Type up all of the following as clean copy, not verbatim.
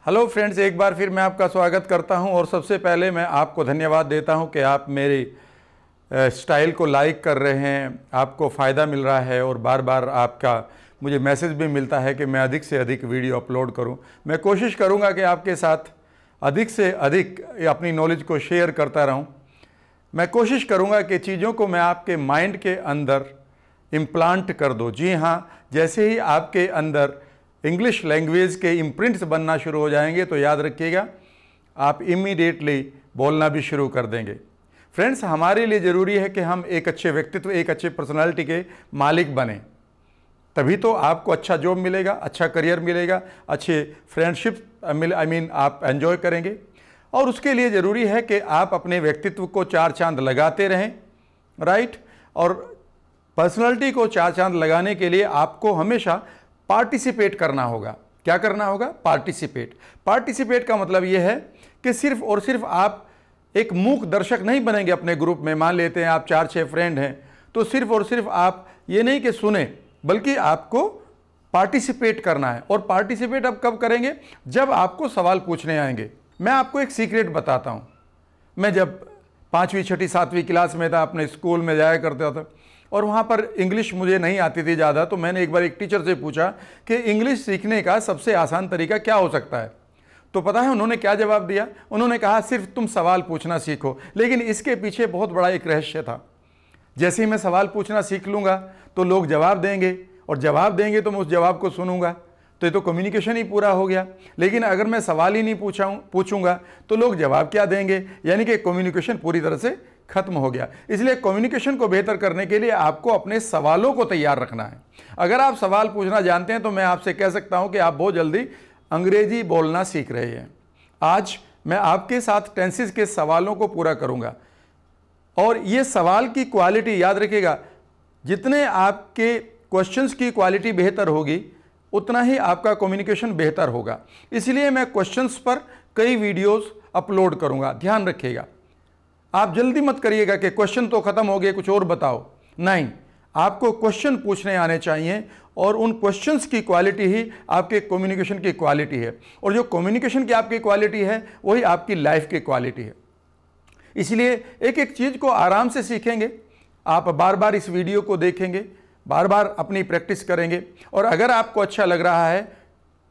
Hello friends, एक बार फिर मैं आपका स्वागत करता हूं और सबसे पहले मैं आपको धन्यवाद देता हूं कि आप मेरी स्टाइल को लाइक कर रहे हैं, आपको फ़ायदा मिल रहा है और बार बार आपका मुझे मैसेज भी मिलता है कि मैं अधिक से अधिक वीडियो अपलोड करूं। मैं कोशिश करूंगा कि आपके साथ अधिक से अधिक अपनी नॉलेज को शेयर करता रहूं। मैं कोशिश करूंगा कि चीज़ों को मैं आपके माइंड के अंदर इम्प्लांट कर दूं। जी हाँ, जैसे ही आपके अंदर इंग्लिश लैंग्वेज के इम्प्रिंट्स बनना शुरू हो जाएंगे तो याद रखिएगा आप इमीडिएटली बोलना भी शुरू कर देंगे। फ्रेंड्स, हमारे लिए ज़रूरी है कि हम एक अच्छे व्यक्तित्व, एक अच्छे पर्सनालिटी के मालिक बने, तभी तो आपको अच्छा जॉब मिलेगा, अच्छा करियर मिलेगा, अच्छे फ्रेंडशिप आप एंजॉय करेंगे। और उसके लिए ज़रूरी है कि आप अपने व्यक्तित्व को चार चांद लगाते रहें, राइट। और पर्सनालिटी को चार चांद लगाने के लिए आपको हमेशा पार्टिसिपेट करना होगा। क्या करना होगा? पार्टिसिपेट। पार्टिसिपेट का मतलब यह है कि सिर्फ और सिर्फ आप एक मूक दर्शक नहीं बनेंगे अपने ग्रुप में। मान लेते हैं आप 4-6 फ्रेंड हैं, तो सिर्फ और सिर्फ आप ये नहीं कि सुने, बल्कि आपको पार्टिसिपेट करना है। और पार्टिसिपेट अब कब करेंगे? जब आपको सवाल पूछने आएंगे। मैं आपको एक सीक्रेट बताता हूँ। मैं जब 5वीं 6ठी 7वीं क्लास में था, अपने स्कूल में जाया करता था और वहाँ पर इंग्लिश मुझे नहीं आती थी ज़्यादा, तो मैंने एक बार एक टीचर से पूछा कि इंग्लिश सीखने का सबसे आसान तरीका क्या हो सकता है। तो पता है उन्होंने क्या जवाब दिया? उन्होंने कहा सिर्फ तुम सवाल पूछना सीखो। लेकिन इसके पीछे बहुत बड़ा एक रहस्य था। जैसे ही मैं सवाल पूछना सीख लूँगा तो लोग जवाब देंगे, और जवाब देंगे तो मैं उस जवाब को सुनूंगा, तो ये तो कम्युनिकेशन ही पूरा हो गया। लेकिन अगर मैं सवाल ही नहीं पूछूंगा तो लोग जवाब क्या देंगे? यानी कि कम्युनिकेशन पूरी तरह से खत्म हो गया। इसलिए कम्युनिकेशन को बेहतर करने के लिए आपको अपने सवालों को तैयार रखना है। अगर आप सवाल पूछना जानते हैं तो मैं आपसे कह सकता हूं कि आप बहुत जल्दी अंग्रेजी बोलना सीख रहे हैं। आज मैं आपके साथ टेंसेस के सवालों को पूरा करूंगा, और ये सवाल की क्वालिटी याद रखिएगा, जितने आपके क्वेश्चंस की क्वालिटी बेहतर होगी उतना ही आपका कम्युनिकेशन बेहतर होगा। इसलिए मैं क्वेश्चंस पर कई वीडियोस अपलोड करूंगा। ध्यान रखिएगा, आप जल्दी मत करिएगा कि क्वेश्चन तो खत्म हो गए, कुछ और बताओ। नहीं, आपको क्वेश्चन पूछने आने चाहिए, और उन क्वेश्चंस की क्वालिटी ही आपके कम्युनिकेशन की क्वालिटी है। और जो कम्युनिकेशन की आपकी क्वालिटी है वही आपकी लाइफ की क्वालिटी है। इसलिए एक एक चीज़ को आराम से सीखेंगे। आप बार बार इस वीडियो को देखेंगे, बार बार अपनी प्रैक्टिस करेंगे, और अगर आपको अच्छा लग रहा है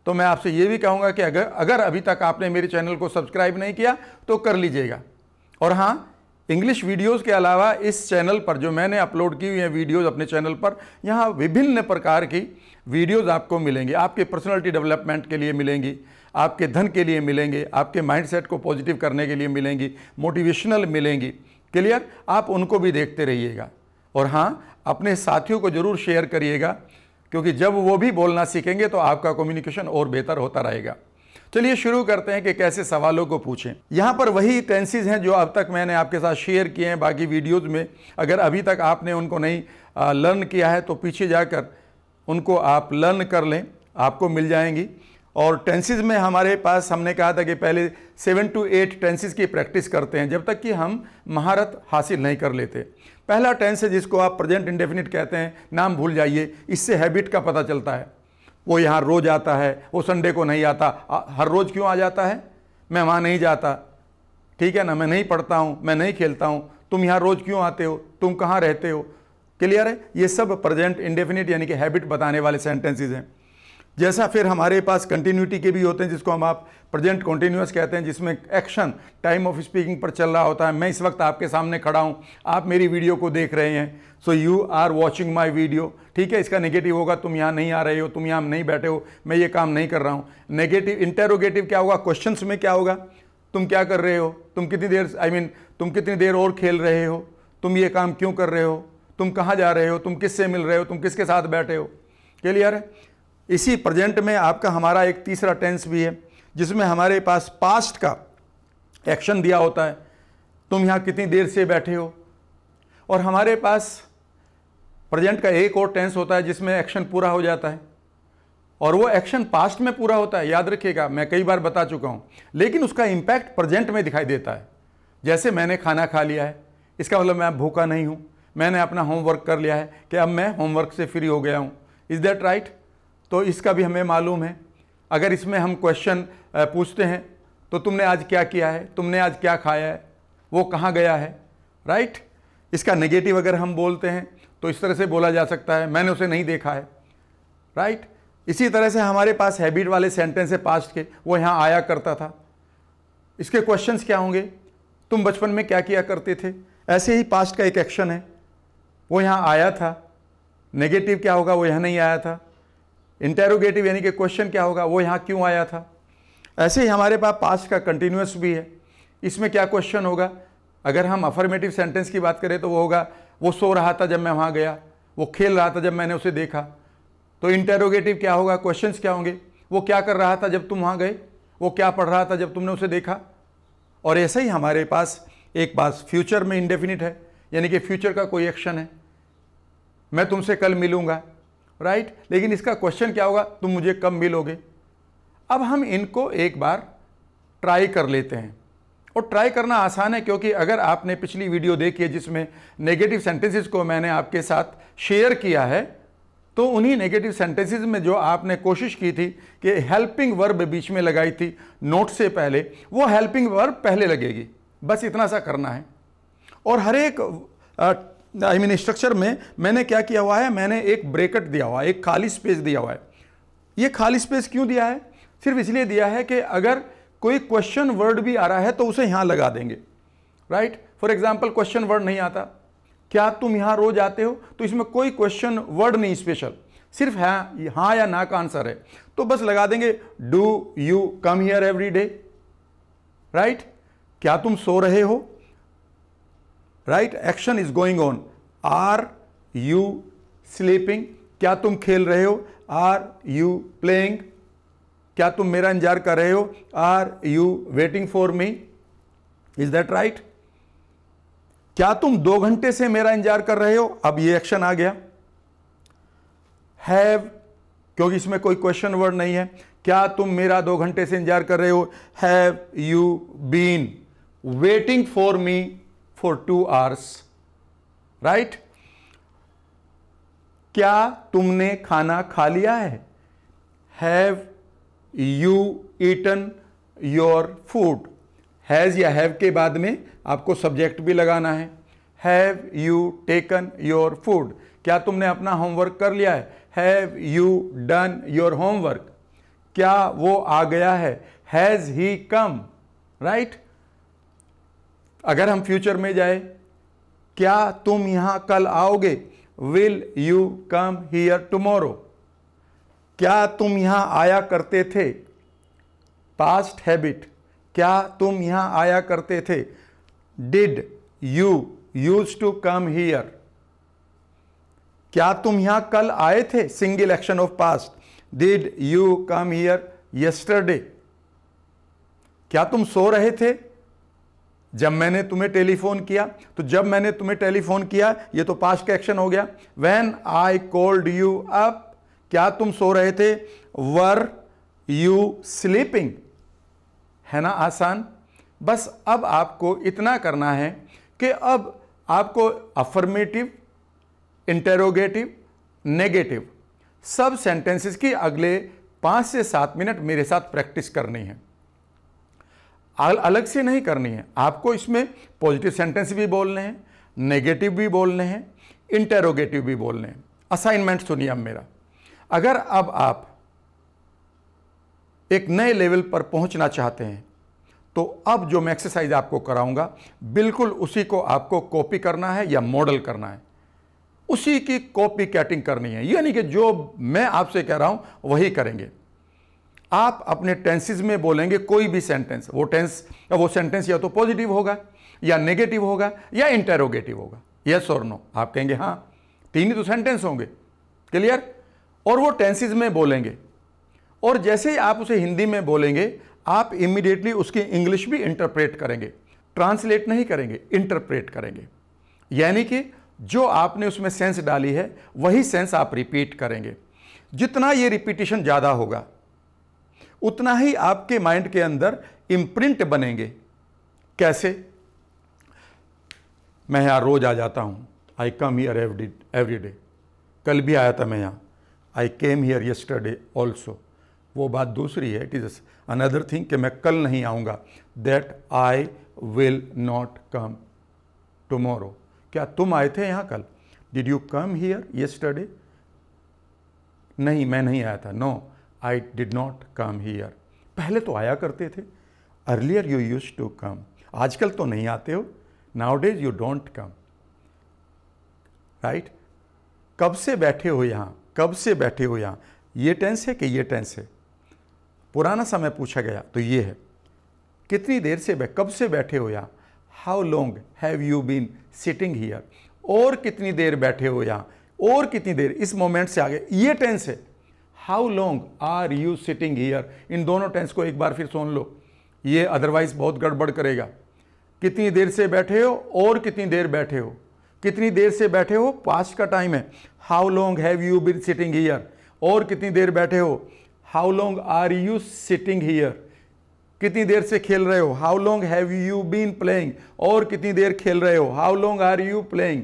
तो मैं आपसे ये भी कहूँगा कि अगर अभी तक आपने मेरे चैनल को सब्सक्राइब नहीं किया तो कर लीजिएगा। और हाँ, इंग्लिश वीडियोस के अलावा इस चैनल पर जो मैंने अपलोड की हुई हैं वीडियोस अपने चैनल पर, यहाँ विभिन्न प्रकार की वीडियोस आपको मिलेंगी। आपके पर्सनालिटी डेवलपमेंट के लिए मिलेंगी, आपके धन के लिए मिलेंगे, आपके माइंडसेट को पॉजिटिव करने के लिए मिलेंगी, मोटिवेशनल मिलेंगी। क्लियर? आप उनको भी देखते रहिएगा। और हाँ, अपने साथियों को जरूर शेयर करिएगा, क्योंकि जब वो भी बोलना सीखेंगे तो आपका कम्युनिकेशन और बेहतर होता रहेगा। चलिए शुरू करते हैं कि कैसे सवालों को पूछें। यहाँ पर वही टेंसेस हैं जो अब तक मैंने आपके साथ शेयर किए हैं बाकी वीडियोज़ में। अगर अभी तक आपने उनको नहीं लर्न किया है तो पीछे जाकर उनको आप लर्न कर लें, आपको मिल जाएंगी। और टेंसेस में हमारे पास, हमने कहा था कि पहले 7 to 8 टेंसेस की प्रैक्टिस करते हैं जब तक कि हम महारत हासिल नहीं कर लेते। पहला टेंस है जिसको आप प्रेजेंट इंडेफिनिट कहते हैं। नाम भूल जाइए, इससे हैबिट का पता चलता है। वो यहाँ रोज़ आता है, वो संडे को नहीं आता। हर रोज़ क्यों आ जाता है? मैं वहाँ नहीं जाता, ठीक है ना, मैं नहीं पढ़ता हूँ, मैं नहीं खेलता हूँ, तुम यहाँ रोज़ क्यों आते हो, तुम कहाँ रहते हो। क्लियर है? ये सब प्रेजेंट इंडेफिनिट यानी कि हैबिट बताने वाले सेंटेंसेस हैं। जैसा फिर हमारे पास कंटिन्यूटी के भी होते हैं जिसको हम आप प्रेजेंट कॉन्टिन्यूअस कहते हैं, जिसमें एक्शन टाइम ऑफ स्पीकिंग पर चल रहा होता है। मैं इस वक्त आपके सामने खड़ा हूँ, आप मेरी वीडियो को देख रहे हैं, so you are watching my video. ठीक है, इसका नेगेटिव होगा तुम यहाँ नहीं आ रहे हो, तुम यहाँ नहीं बैठे हो, मैं ये काम नहीं कर रहा हूँ। नेगेटिव इंटेरोगेटिव क्या होगा? क्वेश्चंस में क्या होगा? तुम क्या कर रहे हो, तुम कितनी देर तुम कितनी देर और खेल रहे हो, तुम ये काम क्यों कर रहे हो, तुम कहाँ जा रहे हो, तुम किससे मिल रहे हो, तुम किसके साथ बैठे हो। क्लियर है? इसी प्रेजेंट में आपका हमारा एक तीसरा टेंस भी है जिसमें हमारे पास पास्ट का एक्शन दिया होता है। तुम यहाँ कितनी देर से बैठे हो। और हमारे पास प्रेजेंट का एक और टेंस होता है जिसमें एक्शन पूरा हो जाता है, और वो एक्शन पास्ट में पूरा होता है। याद रखिएगा, मैं कई बार बता चुका हूँ, लेकिन उसका इम्पैक्ट प्रेजेंट में दिखाई देता है। जैसे मैंने खाना खा लिया है, इसका मतलब मैं भूखा नहीं हूँ, मैंने अपना होमवर्क कर लिया है कि अब मैं होमवर्क से फ्री हो गया हूँ। Is that right? तो इसका भी हमें मालूम है। अगर इसमें हम क्वेश्चन पूछते हैं तो तुमने आज क्या किया है, तुमने आज क्या खाया है, वो कहाँ गया है, राइट। इसका नेगेटिव अगर हम बोलते हैं तो इस तरह से बोला जा सकता है, मैंने उसे नहीं देखा है, राइट। इसी तरह से हमारे पास हैबिट वाले सेंटेंस है पास्ट के, वो यहाँ आया करता था। इसके क्वेश्चंस क्या होंगे, तुम बचपन में क्या किया करते थे। ऐसे ही पास्ट का एक एक्शन है, वो यहाँ आया था। नेगेटिव क्या होगा, वो यहाँ नहीं आया था। इंटेरोगेटिव यानी कि क्वेश्चन क्या होगा, वो यहाँ क्यों आया था। ऐसे ही हमारे पास पास्ट का कंटिन्यूअस भी है, इसमें क्या क्वेश्चन होगा। अगर हम अफर्मेटिव सेंटेंस की बात करें तो वो होगा, वो सो रहा था जब मैं वहाँ गया, वो खेल रहा था जब मैंने उसे देखा। तो इंटेरोगेटिव क्या होगा, क्वेश्चंस क्या होंगे, वो क्या कर रहा था जब तुम वहाँ गए, वो क्या पढ़ रहा था जब तुमने उसे देखा। और ऐसे ही हमारे पास एक बात फ्यूचर में इंडेफिनिट है, यानी कि फ्यूचर का कोई एक्शन है, मैं तुमसे कल मिलूंगा, राइट। लेकिन इसका क्वेश्चन क्या होगा, तुम मुझे कब मिलोगे। अब हम इनको एक बार ट्राई कर लेते हैं, और ट्राई करना आसान है क्योंकि अगर आपने पिछली वीडियो देखी है जिसमें नेगेटिव सेंटेंसेस को मैंने आपके साथ शेयर किया है, तो उन्हीं नेगेटिव सेंटेंसेस में जो आपने कोशिश की थी कि हेल्पिंग वर्ब बीच में लगाई थी नोट से पहले, वो हेल्पिंग वर्ब पहले लगेगी, बस इतना सा करना है। और हर एक स्ट्रक्चर में मैंने क्या किया हुआ है, मैंने एक ब्रैकेट दिया हुआ है, एक खाली स्पेस दिया हुआ है। ये खाली स्पेस क्यों दिया है, सिर्फ इसलिए दिया है कि अगर कोई क्वेश्चन वर्ड भी आ रहा है तो उसे यहां लगा देंगे, right. For example question word नहीं आता, क्या तुम यहां रोज आते हो, तो इसमें कोई क्वेश्चन वर्ड नहीं स्पेशल, सिर्फ हाँ या ना का आंसर है, तो बस लगा देंगे do you come here every day, right. क्या तुम सो रहे हो, right. Action is going on, are you sleeping. क्या तुम खेल रहे हो, आर यू प्लेइंग। क्या तुम मेरा इंतजार कर रहे हो, are you waiting for me, is that right. क्या तुम 2 घंटे से मेरा इंतजार कर रहे हो, अब ये एक्शन आ गया। हैव, क्योंकि इसमें कोई क्वेश्चन वर्ड नहीं है, क्या तुम मेरा 2 घंटे से इंतजार कर रहे हो, have you been waiting for me for 2 hours, right. क्या तुमने खाना खा लिया है, have you eaten your food. Has या हैव के बाद में आपको सब्जेक्ट भी लगाना है, have you taken your food. क्या तुमने अपना होमवर्क कर लिया है, have you done your homework. क्या वो आ गया है, हैज ही कम, राइट। अगर हम फ्यूचर में जाए, क्या तुम यहां कल आओगे, will you come here tomorrow. क्या तुम यहां आया करते थे, पास्ट हैबिट, क्या तुम यहां आया करते थे, did you use to come here. क्या तुम यहां कल आए थे, single action of past, did you come here yesterday. क्या तुम सो रहे थे जब मैंने तुम्हें टेलीफोन किया, तो जब मैंने तुम्हें टेलीफोन किया ये तो पास्ट का एक्शन हो गया। When I called you up, क्या तुम सो रहे थे, वर यू स्लीपिंग। है ना आसान। बस अब आपको इतना करना है कि अब आपको अफर्मेटिव, इंटेरोगेटिव, नेगेटिव सब सेंटेंसेस की अगले 5 से 7 मिनट मेरे साथ प्रैक्टिस करनी है, अलग से नहीं करनी है। आपको इसमें पॉजिटिव सेंटेंस भी बोलने हैं, नेगेटिव भी बोलने हैं, इंटेरोगेटिव भी बोलने हैं। असाइनमेंट सुनिए अब मेरा, अगर अब आप एक नए लेवल पर पहुंचना चाहते हैं तो अब जो मैं एक्सरसाइज आपको कराऊंगा बिल्कुल उसी को आपको कॉपी करना है या मॉडल करना है, उसी की कॉपी कैटिंग करनी है। यानी कि जो मैं आपसे कह रहा हूं वही करेंगे। आप अपने टेंसेस में बोलेंगे कोई भी सेंटेंस, वो सेंटेंस या तो पॉजिटिव होगा या नेगेटिव होगा या इंटेरोगेटिव होगा, यस और नो। आप कहेंगे हाँ, 3 ही तो सेंटेंस होंगे, क्लियर। और वो टेंसेस में बोलेंगे, और जैसे ही आप उसे हिंदी में बोलेंगे आप इमीडिएटली उसकी इंग्लिश भी इंटरप्रेट करेंगे, ट्रांसलेट नहीं करेंगे, इंटरप्रेट करेंगे। यानी कि जो आपने उसमें सेंस डाली है वही सेंस आप रिपीट करेंगे। जितना ये रिपीटिशन ज़्यादा होगा उतना ही आपके माइंड के अंदर इम्प्रिंट बनेंगे। कैसे? मैं यहाँ रोज आ जाता हूँ, आई कम हियर एवरी डे। कल भी आया था मैं यहाँ, आई केम हियर यस्टरडे ऑल्सो। वो बात दूसरी है, इट इज अनदर थिंग कि मैं कल नहीं आऊँगा, that I will not come tomorrow. क्या तुम आए थे यहाँ कल? Did you come here yesterday? नहीं, मैं नहीं आया था। No, I did not come here. पहले तो आया करते थे, earlier you used to come. आजकल तो नहीं आते हो, nowadays you don't come, right? कब से बैठे हो यहाँ? कब से बैठे हो यहाँ? ये टेंस है कि ये टेंस है? पुराना समय पूछा गया तो ये है। कितनी देर से कब से बैठे हो यहाँ? How long have you been sitting here? और कितनी देर बैठे हो यहाँ? और कितनी देर, इस मोमेंट से आगे ये टेंस है। How long are you sitting here? इन दोनों टेंस को एक बार फिर सुन लो, ये अदरवाइज बहुत गड़बड़ करेगा। कितनी देर से बैठे हो और कितनी देर बैठे हो? कितनी देर से बैठे हो पास्ट का टाइम है, how long have you been sitting here. और कितनी देर बैठे हो, how long are you sitting here. कितनी देर से खेल रहे हो, how long have you been playing. और कितनी देर खेल रहे हो, how long are you playing.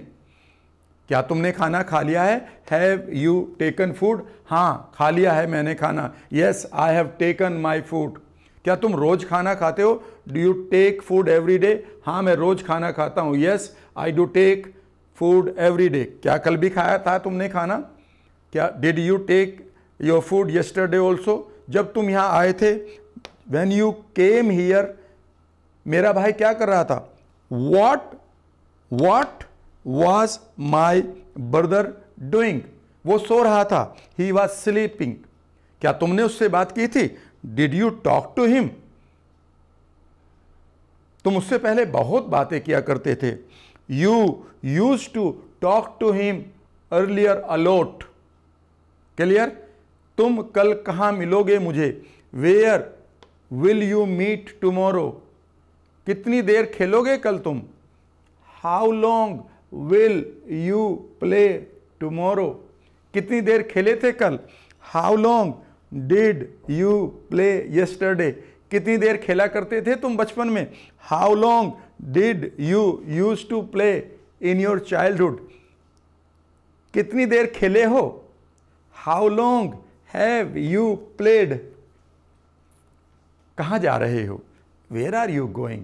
क्या तुमने खाना खा लिया है? Have you taken food? हाँ, खा लिया है मैंने खाना। Yes, I have taken my food. क्या तुम रोज खाना खाते हो? Do you take food every day? हाँ, मैं रोज खाना खाता हूँ। Yes, I do take food every day. क्या कल भी खाया था तुमने खाना? क्या did you take your food yesterday also? जब तुम यहाँ आए थे, व्हेन यू केम हियर, मेरा भाई क्या कर रहा था? What was my brother doing? वो सो रहा था। He was sleeping। क्या तुमने उससे बात की थी? Did you talk to him? तुम उससे पहले बहुत बातें किया करते थे। You used to talk to him earlier a lot। Clear? तुम कल कहाँ मिलोगे मुझे? Where will you meet tomorrow? कितनी देर खेलोगे कल तुम? How long will you play tomorrow? कितनी देर खेले थे कल? How long did you play yesterday? कितनी देर खेला करते थे तुम बचपन में? How long did you used to play in your childhood? कितनी देर खेले हो? How long have you played? कहाँ जा रहे हो? Where are you going?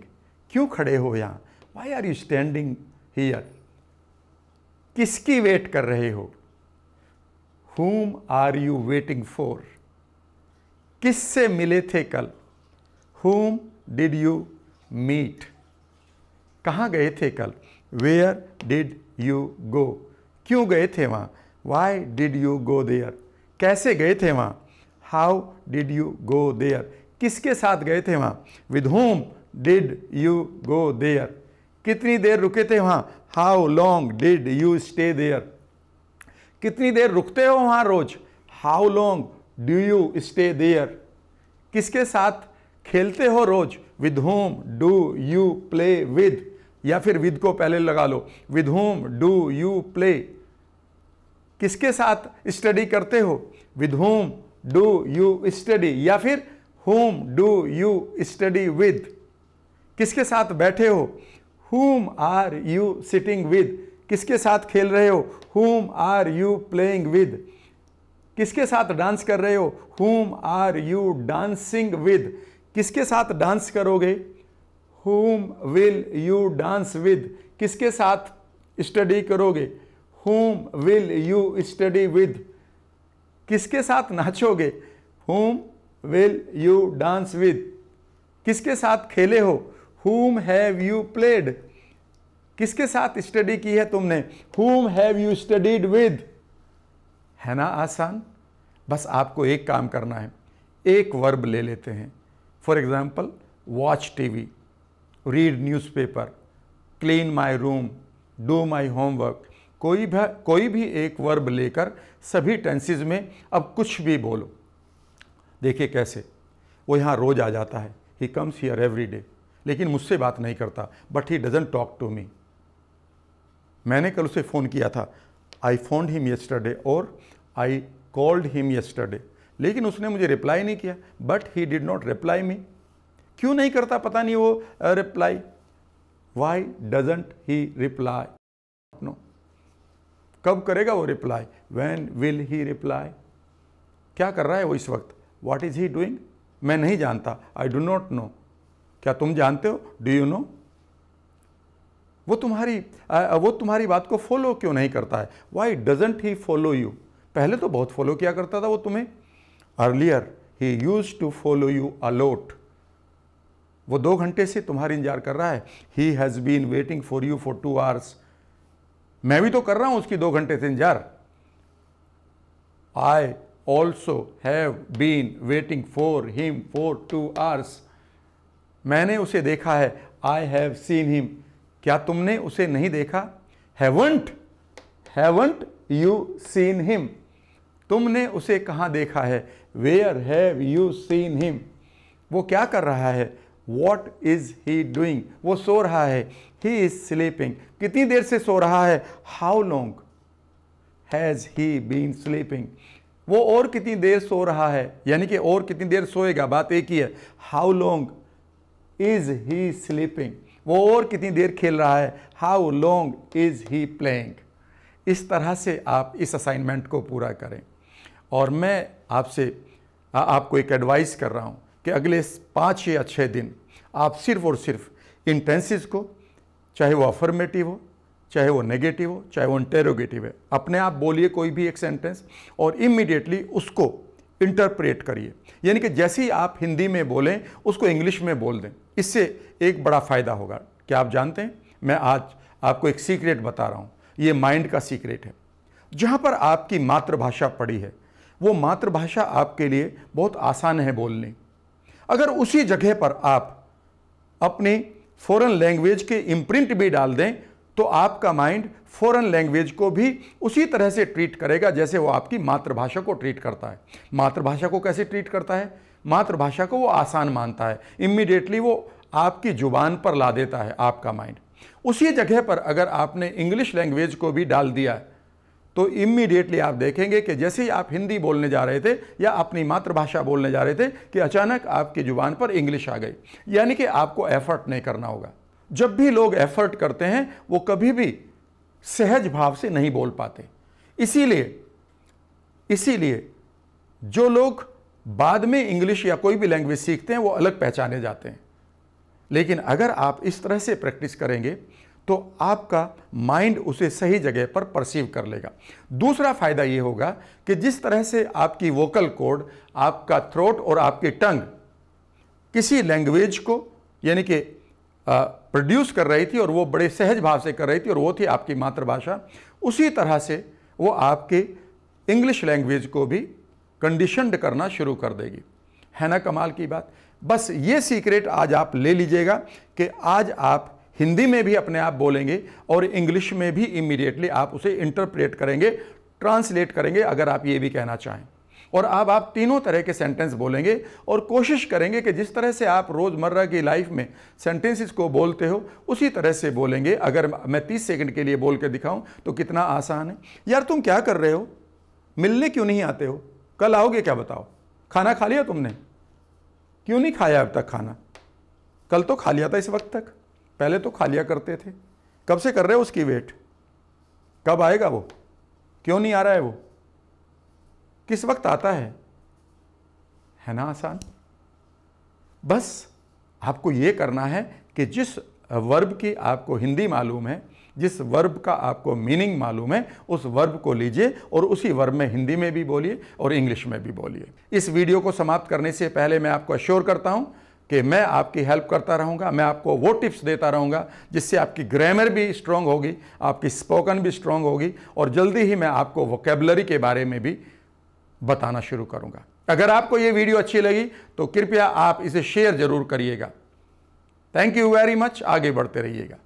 क्यों खड़े हो यहाँ? Why are you standing here? किसकी वेट कर रहे हो? Whom are you waiting for? किससे मिले थे कल? Whom did you meet? कहाँ गए थे कल? Where did you go? क्यों गए थे वहाँ? Why did you go there? कैसे गए थे वहाँ? How did you go there? किसके साथ गए थे वहाँ? With whom did you go there? कितनी देर रुके थे वहाँ? How long did you stay there? कितनी देर रुकते हो वहाँ रोज? How long do you stay there? किसके साथ खेलते हो रोज? With whom do you play with? या फिर with को पहले लगा लो, with whom do you play? किसके साथ स्टडी करते हो? With whom do you study? या फिर whom do you study with? किसके साथ बैठे हो? Whom are you sitting with? किसके साथ खेल रहे हो? Whom are you playing with? किसके साथ डांस कर रहे हो? Whom are you dancing with? किसके साथ डांस करोगे? Whom will you dance with? किसके साथ स्टडी करोगे? Whom will you study with? किसके साथ नाचोगे? Whom will you dance with? किसके साथ खेले हो? Whom have you played? किसके साथ स्टडी की है तुमने? Whom have you studied with? है ना आसान? बस आपको एक काम करना है, एक वर्ब ले लेते हैं। For example, watch TV, read newspaper, clean my room, do my homework. कोई भी एक वर्ब लेकर सभी टेंसेस में अब कुछ भी बोलो। देखिए कैसे वो यहाँ रोज आ जाता है। He comes here every day, लेकिन मुझसे बात नहीं करता। But he doesn't talk to me. मैंने कल उसे फ़ोन किया था, आई फोन्ड हिम यस्टरडे और आई कॉल्ड हिम यस्टरडे, लेकिन उसने मुझे रिप्लाई नहीं किया। But he did not reply me. क्यों नहीं करता पता नहीं वो reply? Why doesn't he reply? No, कब करेगा वो reply? When will he reply? क्या कर रहा है वो इस वक्त? What is he doing? मैं नहीं जानता, आई डू नॉट नो। क्या तुम जानते हो? Do you know? वो तुम्हारी बात को फॉलो क्यों नहीं करता है? Why doesn't he follow you? पहले तो बहुत फॉलो किया करता था वो तुम्हें। Earlier he used to follow you a lot. वो 2 घंटे से तुम्हारी इंतजार कर रहा है। He has been waiting for you for 2 hours। मैं भी तो कर रहा हूं उसकी 2 घंटे से इंतजार। I also have been waiting for him for 2 hours। मैंने उसे देखा है। I have seen him. क्या तुमने उसे नहीं देखा? Haven't you seen him? तुमने उसे कहां देखा है? Where have you seen him? वो क्या कर रहा है? What is he doing? वो सो रहा है। He is sleeping. कितनी देर से सो रहा है? How long has he been sleeping? वो और कितनी देर सो रहा है, यानी कि और कितनी देर सोएगा, बात एक ही है। How long is he sleeping? वो और कितनी देर खेल रहा है? How long is he playing? इस तरह से आप इस असाइनमेंट को पूरा करें। और मैं आपको एक एडवाइस कर रहा हूं कि अगले 5 या 6 दिन आप सिर्फ और सिर्फ इन टेंसेस को, चाहे वो अफर्मेटिव हो, चाहे वो नेगेटिव हो, चाहे वो इंटेरोगेटिव है, अपने आप बोलिए कोई भी एक सेंटेंस और इमीडिएटली उसको इंटरप्रेट करिए। यानी कि जैसे ही आप हिंदी में बोलें उसको इंग्लिश में बोल दें। इससे एक बड़ा फ़ायदा होगा। क्या आप जानते हैं, मैं आज आपको एक सीक्रेट बता रहा हूँ। ये माइंड का सीक्रेट है। जहाँ पर आपकी मातृभाषा पड़ी है वो मातृभाषा आपके लिए बहुत आसान है बोलनी। अगर उसी जगह पर आप अपनी फॉरेन लैंग्वेज के इम्प्रिंट भी डाल दें तो आपका माइंड फॉरेन लैंग्वेज को भी उसी तरह से ट्रीट करेगा जैसे वो आपकी मातृभाषा को ट्रीट करता है। मातृभाषा को कैसे ट्रीट करता है? मातृभाषा को वो आसान मानता है। इमीडिएटली वो आपकी जुबान पर ला देता है आपका माइंड। उसी जगह पर अगर आपने इंग्लिश लैंग्वेज को भी डाल दिया तो इमीडिएटली आप देखेंगे कि जैसे ही आप हिंदी बोलने जा रहे थे या अपनी मातृभाषा बोलने जा रहे थे कि अचानक आपकी जुबान पर इंग्लिश आ गई। यानी कि आपको एफर्ट नहीं करना होगा। जब भी लोग एफर्ट करते हैं वो कभी भी सहज भाव से नहीं बोल पाते। इसीलिए जो लोग बाद में इंग्लिश या कोई भी लैंग्वेज सीखते हैं वो अलग पहचाने जाते हैं। लेकिन अगर आप इस तरह से प्रैक्टिस करेंगे तो आपका माइंड उसे सही जगह पर परसीव कर लेगा। दूसरा फायदा ये होगा कि जिस तरह से आपकी वोकल कॉर्ड, आपका थ्रोट और आपकी टंग किसी लैंग्वेज को यानी कि प्रोड्यूस कर रही थी और वो बड़े सहज भाव से कर रही थी और वो थी आपकी मातृभाषा, उसी तरह से वो आपके इंग्लिश लैंग्वेज को भी कंडीशनड करना शुरू कर देगी। है ना कमाल की बात? बस ये सीक्रेट आज आप ले लीजिएगा कि आज आप हिंदी में भी अपने आप बोलेंगे और इंग्लिश में भी इमीडिएटली आप उसे इंटरप्रेट करेंगे, ट्रांसलेट करेंगे अगर आप ये भी कहना चाहें। और अब आप तीनों तरह के सेंटेंस बोलेंगे और कोशिश करेंगे कि जिस तरह से आप रोज़मर्रा की लाइफ में सेंटेंसेस को बोलते हो उसी तरह से बोलेंगे। अगर मैं 30 सेकंड के लिए बोल के दिखाऊं तो कितना आसान है। यार तुम क्या कर रहे हो? मिलने क्यों नहीं आते हो? कल आओगे क्या बताओ? खाना खा लिया तुमने? क्यों नहीं खाया अब तक खाना? कल तो खा लिया था इस वक्त तक, पहले तो खा लिया करते थे। कब से कर रहे हो उसकी वेट? कब आएगा वो? क्यों नहीं आ रहा है वो? किस वक्त आता है? है ना आसान? बस आपको ये करना है कि जिस वर्ब की आपको हिंदी मालूम है, जिस वर्ब का आपको मीनिंग मालूम है, उस वर्ब को लीजिए और उसी वर्ब में हिंदी में भी बोलिए और इंग्लिश में भी बोलिए। इस वीडियो को समाप्त करने से पहले मैं आपको अश्योर करता हूं कि मैं आपकी हेल्प करता रहूंगा। मैं आपको वो टिप्स देता रहूंगा जिससे आपकी ग्रामर भी स्ट्रांग होगी, आपकी स्पोकन भी स्ट्रांग होगी और जल्दी ही मैं आपको वोकैबुलरी के बारे में भी बताना शुरू करूंगा। अगर आपको ये वीडियो अच्छी लगी तो कृपया आप इसे शेयर जरूर करिएगा। Thank you very much. आगे बढ़ते रहिएगा।